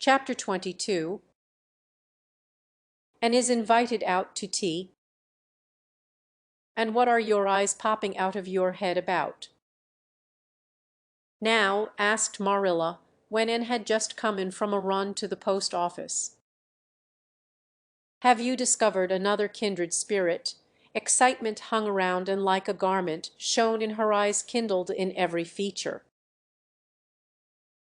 Chapter 22. And is invited out to tea. And what are your eyes popping out of your head about? Now, asked Marilla, when Anne had just come in from a run to the post office. Have you discovered another kindred spirit? Excitement hung around and like a garment shone in her eyes, kindled in every feature.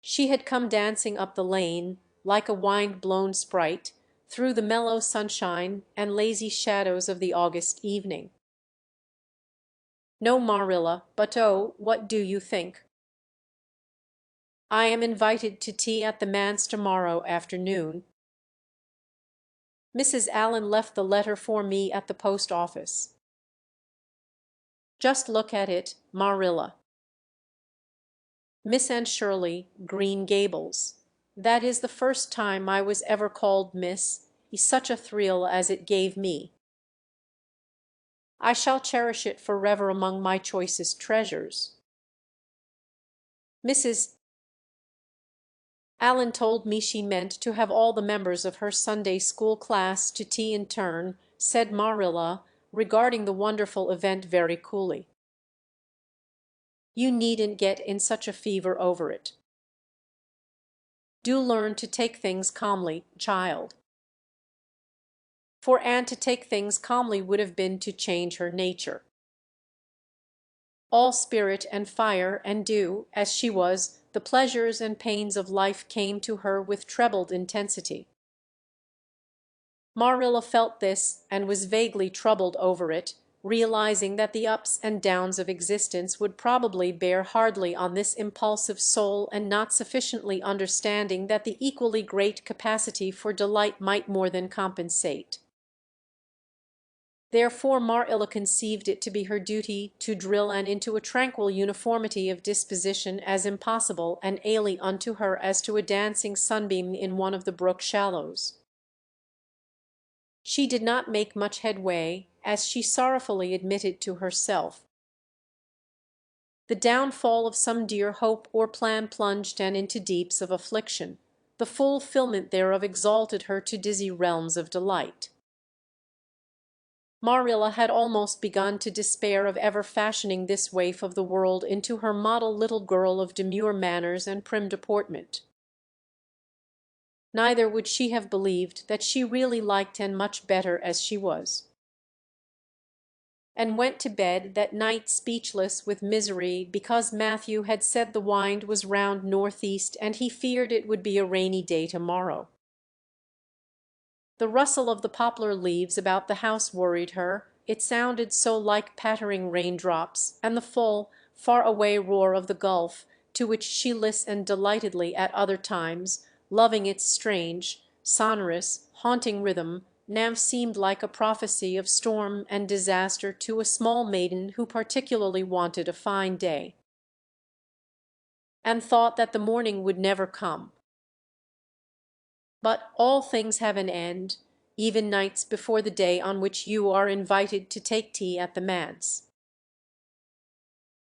She had come dancing up the lane, like a wind-blown sprite, through the mellow sunshine and lazy shadows of the August evening. No, Marilla, but oh, what do you think? I am invited to tea at the manse tomorrow afternoon. Mrs. Allen left the letter for me at the post office. Just look at it, Marilla. Miss Anne Shirley, Green Gables. That is the first time I was ever called Miss. Such a thrill as it gave me. I shall cherish it forever among my choicest treasures. Mrs. Allen told me she meant to have all the members of her Sunday school class to tea in turn, said Marilla, regarding the wonderful event very coolly. You needn't get in such a fever over it. Do learn to take things calmly, child. For Anne to take things calmly would have been to change her nature. All spirit and fire and dew, as she was, the pleasures and pains of life came to her with trebled intensity. Marilla felt this and was vaguely troubled over it, realizing that the ups and downs of existence would probably bear hardly on this impulsive soul, and not sufficiently understanding that the equally great capacity for delight might more than compensate. Therefore Marilla conceived it to be her duty to drill Anne into a tranquil uniformity of disposition as impossible and alien unto her as to a dancing sunbeam in one of the brook shallows. She did not make much headway, as she sorrowfully admitted to herself. The downfall of some dear hope or plan plunged Anne into deeps of affliction. The fulfillment thereof exalted her to dizzy realms of delight. Marilla had almost begun to despair of ever fashioning this waif of the world into her model little girl of demure manners and prim deportment. Neither would she have believed that she really liked Anne much better as she was, and went to bed that night speechless with misery because Matthew had said the wind was round northeast and he feared it would be a rainy day tomorrow. The rustle of the poplar leaves about the house worried her, it sounded so like pattering raindrops, and the full, far-away roar of the gulf, to which she listened delightedly at other times, loving its strange, sonorous, haunting rhythm, now seemed like a prophecy of storm and disaster to a small maiden who particularly wanted a fine day, and thought that the morning would never come. But all things have an end, even nights before the day on which you are invited to take tea at the manse.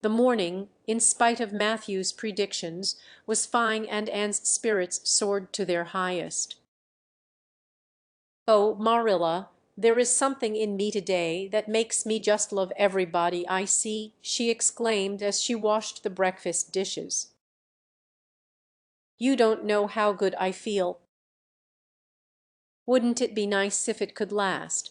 The morning, in spite of Matthew's predictions, was fine, and Anne's spirits soared to their highest. Oh, Marilla, there is something in me today that makes me just love everybody I see, she exclaimed as she washed the breakfast dishes. You don't know how good I feel. Wouldn't it be nice if it could last?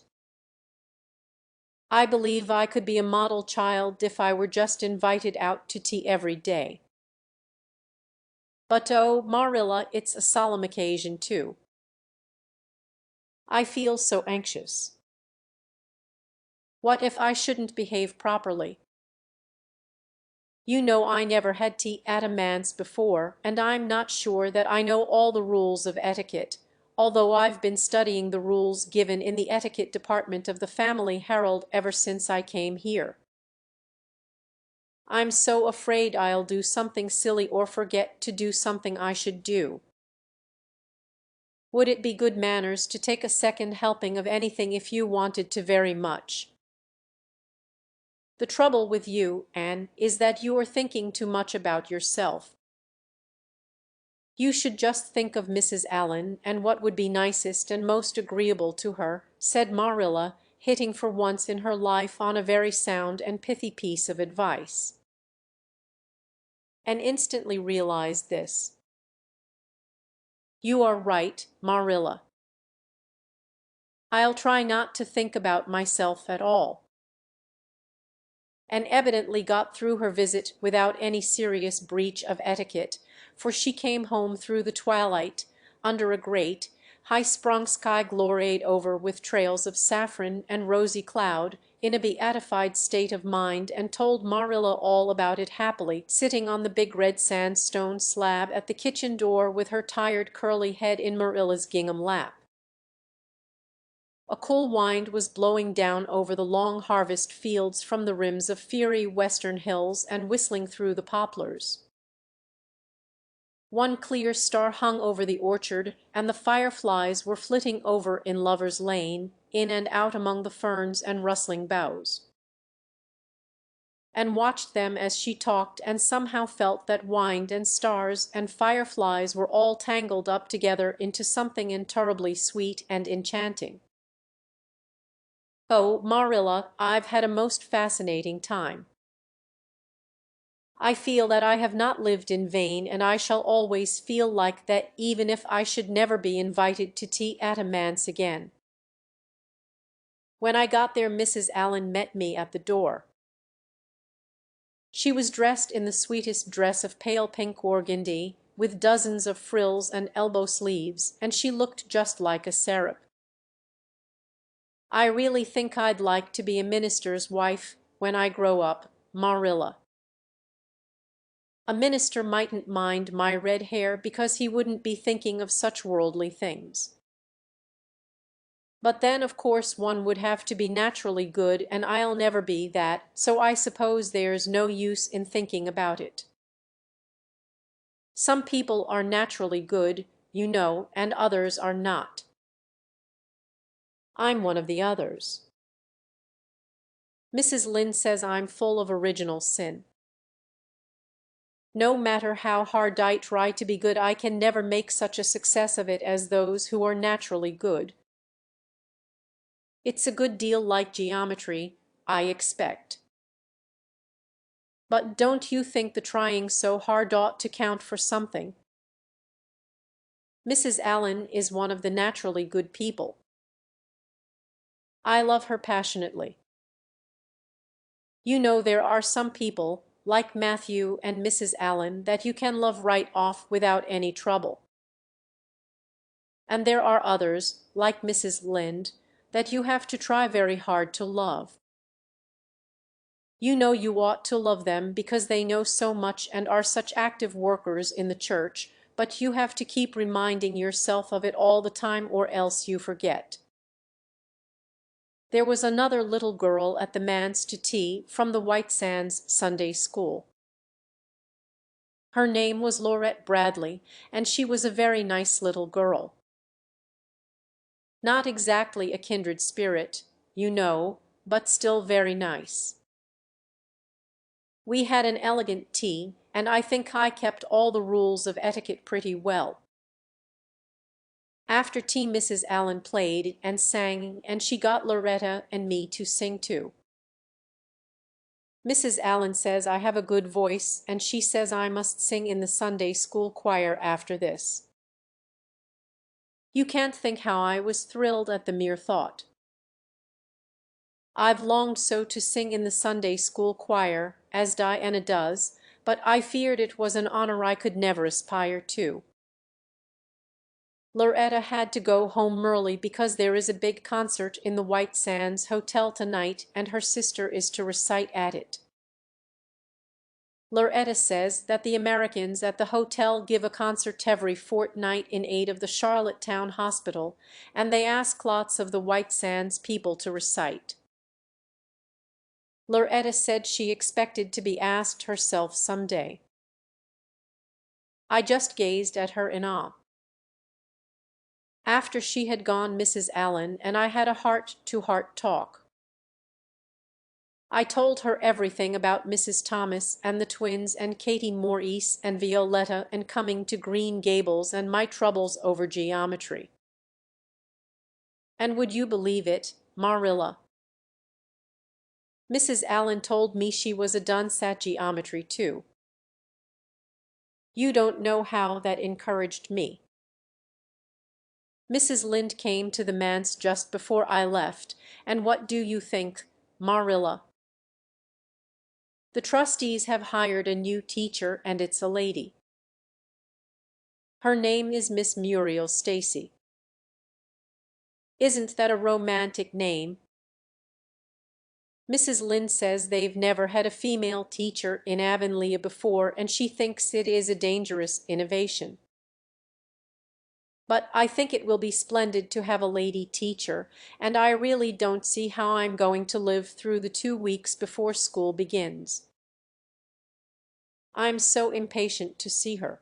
I believe I could be a model child if I were just invited out to tea every day. But oh, Marilla, it's a solemn occasion too. I feel so anxious. What if I shouldn't behave properly? You know I never had tea at a manse before, and I'm not sure that I know all the rules of etiquette, although I've been studying the rules given in the etiquette department of the Family Herald ever since I came here. I'm so afraid I'll do something silly or forget to do something I should do. Would it be good manners to take a second helping of anything if you wanted to very much? The trouble with you, Anne, is that you are thinking too much about yourself. "You should just think of Mrs. Allen, and what would be nicest and most agreeable to her," said Marilla, hitting for once in her life on a very sound and pithy piece of advice. And instantly realized this. "You are right, Marilla. I'll try not to think about myself at all." And evidently got through her visit without any serious breach of etiquette, for she came home through the twilight, under a great, high-sprung sky gloried over with trails of saffron and rosy cloud, in a beatified state of mind, and told Marilla all about it happily, sitting on the big red sandstone slab at the kitchen door with her tired curly head in Marilla's gingham lap. A cool wind was blowing down over the long harvest fields from the rims of fiery western hills and whistling through the poplars. One clear star hung over the orchard, and the fireflies were flitting over in Lover's Lane, in and out among the ferns and rustling boughs. And watched them as she talked, and somehow felt that wind and stars and fireflies were all tangled up together into something intolerably sweet and enchanting. "Oh, Marilla, I've had a most fascinating time. I feel that I have not lived in vain, and I shall always feel like that even if I should never be invited to tea at a manse again." When I got there Mrs. Allen met me at the door. She was dressed in the sweetest dress of pale pink organdy, with dozens of frills and elbow sleeves, and she looked just like a seraph. "I really think I'd like to be a minister's wife when I grow up, Marilla. A minister mightn't mind my red hair because he wouldn't be thinking of such worldly things. But then of course one would have to be naturally good, and I'll never be that, so I suppose there's no use in thinking about it. Some people are naturally good, you know, and others are not. I'm one of the others. Mrs. Lynde says I'm full of original sin. No matter how hard I try to be good, I can never make such a success of it as those who are naturally good. It's a good deal like geometry, I expect. But don't you think the trying so hard ought to count for something? Mrs. Allen is one of the naturally good people. I love her passionately. You know there are some people, like Matthew and Mrs. Allen, that you can love right off without any trouble. And there are others, like Mrs. Lynde, that you have to try very hard to love. You know you ought to love them because they know so much and are such active workers in the church, but you have to keep reminding yourself of it all the time or else you forget. There was another little girl at the manse to tea from the White Sands Sunday School. Her name was Laurette Bradley, and she was a very nice little girl. Not exactly a kindred spirit, you know, but still very nice. We had an elegant tea, and I think I kept all the rules of etiquette pretty well. After tea Mrs. Allen played and sang, and she got Loretta and me to sing too. Mrs. Allen says I have a good voice, and she says I must sing in the Sunday school choir after this. You can't think how I was thrilled at the mere thought. I've longed so to sing in the Sunday school choir, as Diana does, but I feared it was an honor I could never aspire to. Loretta had to go home early because there is a big concert in the White Sands Hotel tonight, and her sister is to recite at it. Loretta says that the Americans at the hotel give a concert every fortnight in aid of the Charlottetown Hospital, and they ask lots of the White Sands people to recite. Loretta said she expected to be asked herself some day. I just gazed at her in awe. After she had gone Mrs. Allen and I had a heart-to-heart talk. I told her everything about Mrs. Thomas and the twins and Katie Maurice and Violetta and coming to Green Gables and my troubles over geometry. And would you believe it, Marilla? Mrs. Allen told me she was a dunce at geometry too. You don't know how that encouraged me. Mrs. Lynde came to the manse just before I left, and what do you think, Marilla? The trustees have hired a new teacher, and it's a lady. Her name is Miss Muriel Stacy. Isn't that a romantic name? Mrs. Lynde says they've never had a female teacher in Avonlea before, and she thinks it is a dangerous innovation. But I think it will be splendid to have a lady teacher, and I really don't see how I'm going to live through the 2 weeks before school begins. I'm so impatient to see her.